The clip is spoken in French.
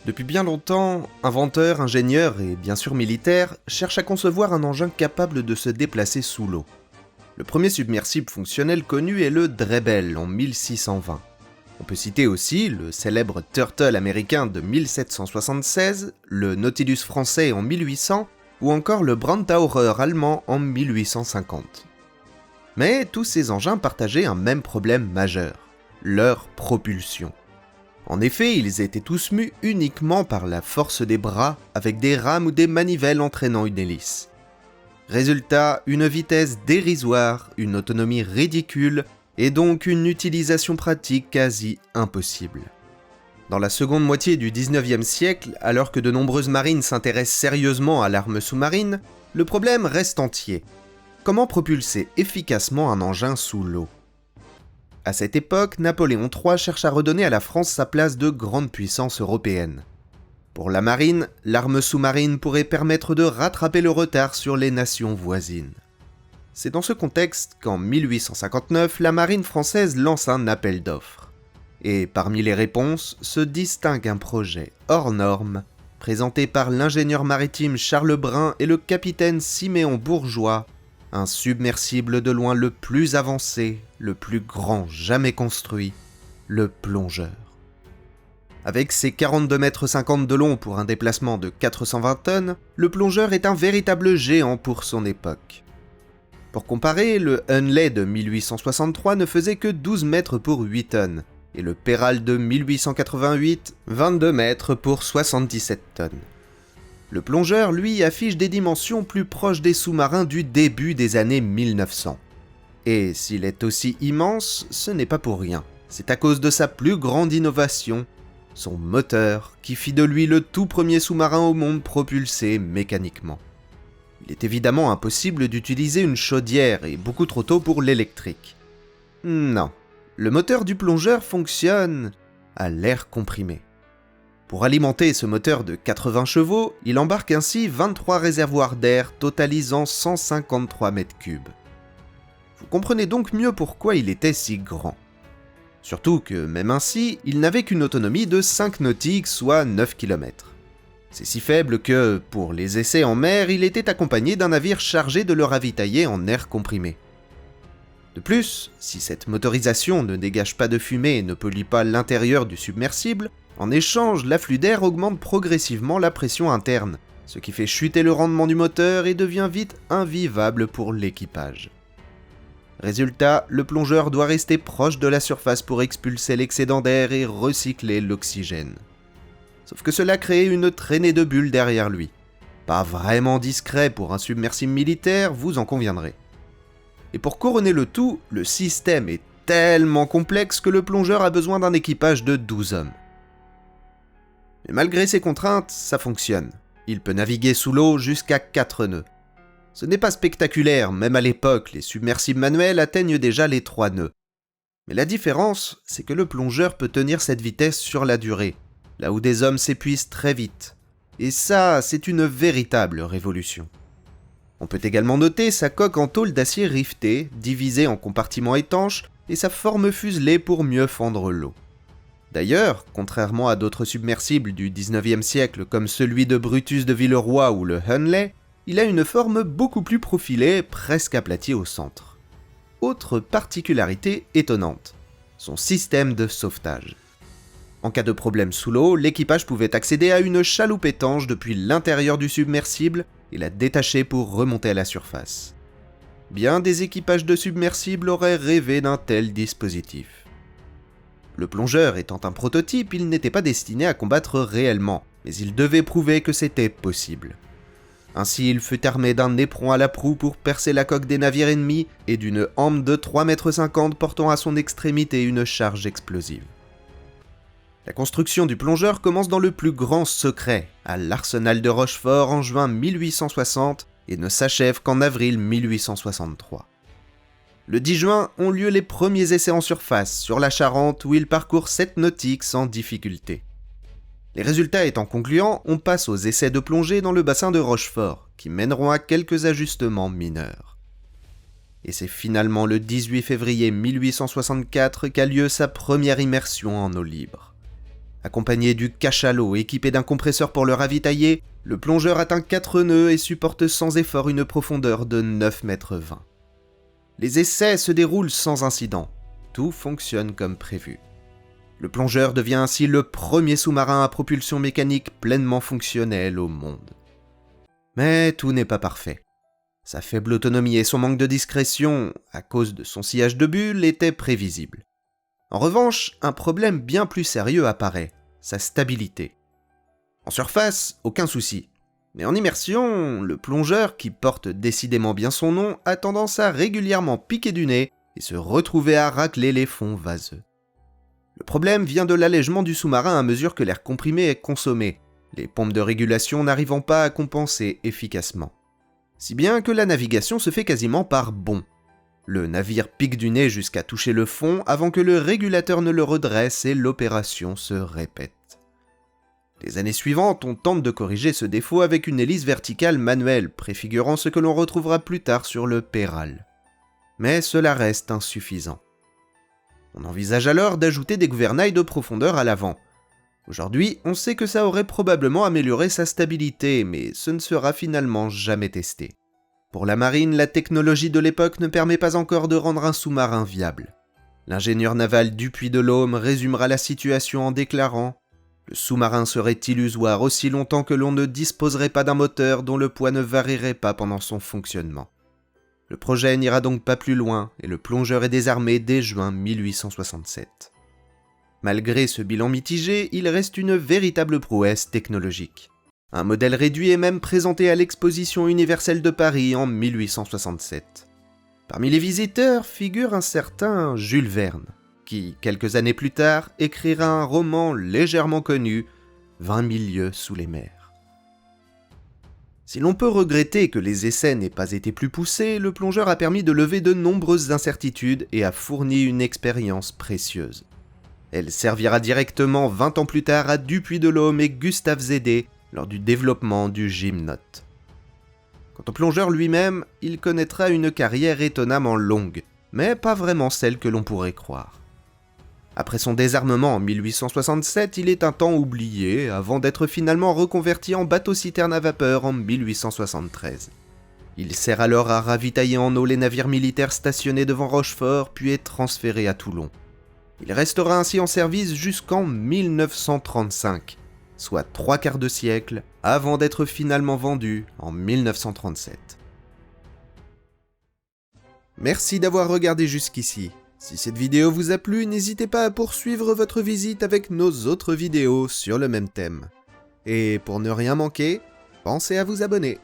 Depuis bien longtemps, inventeurs, ingénieurs et bien sûr militaires cherchent à concevoir un engin capable de se déplacer sous l'eau. Le premier submersible fonctionnel connu est le Drebel en 1620. On peut citer aussi le célèbre Turtle américain de 1776, le Nautilus français en 1800 ou encore le Brandtaucher allemand en 1850. Mais tous ces engins partageaient un même problème majeur, leur propulsion. En effet, ils étaient tous mus uniquement par la force des bras, avec des rames ou des manivelles entraînant une hélice. Résultat, une vitesse dérisoire, une autonomie ridicule, et donc une utilisation pratique quasi impossible. Dans la seconde moitié du 19e siècle, alors que de nombreuses marines s'intéressent sérieusement à l'arme sous-marine, le problème reste entier. Comment propulser efficacement un engin sous l'eau ? À cette époque, Napoléon III cherche à redonner à la France sa place de grande puissance européenne. Pour la marine, l'arme sous-marine pourrait permettre de rattraper le retard sur les nations voisines. C'est dans ce contexte qu'en 1859, la marine française lance un appel d'offres. Et parmi les réponses se distingue un projet hors norme, présenté par l'ingénieur maritime Charles Brun et le capitaine Siméon Bourgeois, un submersible de loin le plus avancé, le plus grand jamais construit, le plongeur. Avec ses 42,50 m de long pour un déplacement de 420 tonnes, le plongeur est un véritable géant pour son époque. Pour comparer, le Hunley de 1863 ne faisait que 12 mètres pour 8 tonnes, et le Peral de 1888, 22 mètres pour 77 tonnes. Le plongeur, lui, affiche des dimensions plus proches des sous-marins du début des années 1900. Et s'il est aussi immense, ce n'est pas pour rien. C'est à cause de sa plus grande innovation, son moteur, qui fit de lui le tout premier sous-marin au monde propulsé mécaniquement. Il est évidemment impossible d'utiliser une chaudière et beaucoup trop tôt pour l'électrique. Non, le moteur du plongeur fonctionne à l'air comprimé. Pour alimenter ce moteur de 80 chevaux, il embarque ainsi 23 réservoirs d'air totalisant 153 mètres cubes. Vous comprenez donc mieux pourquoi il était si grand. Surtout que, même ainsi, il n'avait qu'une autonomie de 5 nautiques, soit 9 km. C'est si faible que, pour les essais en mer, il était accompagné d'un navire chargé de le ravitailler en air comprimé. De plus, si cette motorisation ne dégage pas de fumée et ne pollue pas l'intérieur du submersible, en échange, l'afflux d'air augmente progressivement la pression interne, ce qui fait chuter le rendement du moteur et devient vite invivable pour l'équipage. Résultat, le plongeur doit rester proche de la surface pour expulser l'excédent d'air et recycler l'oxygène. Sauf que cela crée une traînée de bulles derrière lui. Pas vraiment discret pour un submersible militaire, vous en conviendrez. Et pour couronner le tout, le système est tellement complexe que le plongeur a besoin d'un équipage de 12 hommes. Mais malgré ces contraintes, ça fonctionne. Il peut naviguer sous l'eau jusqu'à 4 nœuds. Ce n'est pas spectaculaire, même à l'époque, les submersibles manuels atteignent déjà les 3 nœuds. Mais la différence, c'est que le plongeur peut tenir cette vitesse sur la durée, là où des hommes s'épuisent très vite. Et ça, c'est une véritable révolution. On peut également noter sa coque en tôle d'acier riveté, divisée en compartiments étanches, et sa forme fuselée pour mieux fendre l'eau. D'ailleurs, contrairement à d'autres submersibles du 19e siècle comme celui de Brutus de Villeroy ou le Hunley, il a une forme beaucoup plus profilée, presque aplatie au centre. Autre particularité étonnante, son système de sauvetage. En cas de problème sous l'eau, l'équipage pouvait accéder à une chaloupe étanche depuis l'intérieur du submersible et la détacher pour remonter à la surface. Bien des équipages de submersibles auraient rêvé d'un tel dispositif. Le plongeur étant un prototype, il n'était pas destiné à combattre réellement, mais il devait prouver que c'était possible. Ainsi, il fut armé d'un éperon à la proue pour percer la coque des navires ennemis et d'une hampe de 3,50 m portant à son extrémité une charge explosive. La construction du plongeur commence dans le plus grand secret, à l'arsenal de Rochefort en juin 1860 et ne s'achève qu'en avril 1863. Le 10 juin ont lieu les premiers essais en surface, sur la Charente où il parcourt 7 nautiques sans difficulté. Les résultats étant concluants, on passe aux essais de plongée dans le bassin de Rochefort, qui mèneront à quelques ajustements mineurs. Et c'est finalement le 18 février 1864 qu'a lieu sa première immersion en eau libre. Accompagné du cachalot équipé d'un compresseur pour le ravitailler, le plongeur atteint 4 nœuds et supporte sans effort une profondeur de 9,20 mètres. Les essais se déroulent sans incident. Tout fonctionne comme prévu. Le plongeur devient ainsi le premier sous-marin à propulsion mécanique pleinement fonctionnel au monde. Mais tout n'est pas parfait. Sa faible autonomie et son manque de discrétion, à cause de son sillage de bulles, étaient prévisibles. En revanche, un problème bien plus sérieux apparaît, sa stabilité. En surface, aucun souci. Mais en immersion, le plongeur, qui porte décidément bien son nom, a tendance à régulièrement piquer du nez et se retrouver à racler les fonds vaseux. Le problème vient de l'allègement du sous-marin à mesure que l'air comprimé est consommé, les pompes de régulation n'arrivant pas à compenser efficacement. Si bien que la navigation se fait quasiment par bond. Le navire pique du nez jusqu'à toucher le fond avant que le régulateur ne le redresse et l'opération se répète. Les années suivantes, on tente de corriger ce défaut avec une hélice verticale manuelle, préfigurant ce que l'on retrouvera plus tard sur le Peral. Mais cela reste insuffisant. On envisage alors d'ajouter des gouvernails de profondeur à l'avant. Aujourd'hui, on sait que ça aurait probablement amélioré sa stabilité, mais ce ne sera finalement jamais testé. Pour la marine, la technologie de l'époque ne permet pas encore de rendre un sous-marin viable. L'ingénieur naval Dupuy de Laume résumera la situation en déclarant « Le sous-marin serait illusoire aussi longtemps que l'on ne disposerait pas d'un moteur dont le poids ne varierait pas pendant son fonctionnement. » Le projet n'ira donc pas plus loin et le plongeur est désarmé dès juin 1867. Malgré ce bilan mitigé, il reste une véritable prouesse technologique. Un modèle réduit est même présenté à l'Exposition universelle de Paris en 1867. Parmi les visiteurs figure un certain Jules Verne, qui, quelques années plus tard, écrira un roman légèrement connu, 20 000 lieues sous les mers. Si l'on peut regretter que les essais n'aient pas été plus poussés, le plongeur a permis de lever de nombreuses incertitudes et a fourni une expérience précieuse. Elle servira directement 20 ans plus tard à Dupuy de Laume et Gustave Zédé lors du développement du Gymnote. Quant au plongeur lui-même, il connaîtra une carrière étonnamment longue, mais pas vraiment celle que l'on pourrait croire. Après son désarmement en 1867, il est un temps oublié avant d'être finalement reconverti en bateau-citerne à vapeur en 1873. Il sert alors à ravitailler en eau les navires militaires stationnés devant Rochefort puis est transféré à Toulon. Il restera ainsi en service jusqu'en 1935, soit 3/4 de siècle avant d'être finalement vendu en 1937. Merci d'avoir regardé jusqu'ici. Si cette vidéo vous a plu, n'hésitez pas à poursuivre votre visite avec nos autres vidéos sur le même thème. Et pour ne rien manquer, pensez à vous abonner.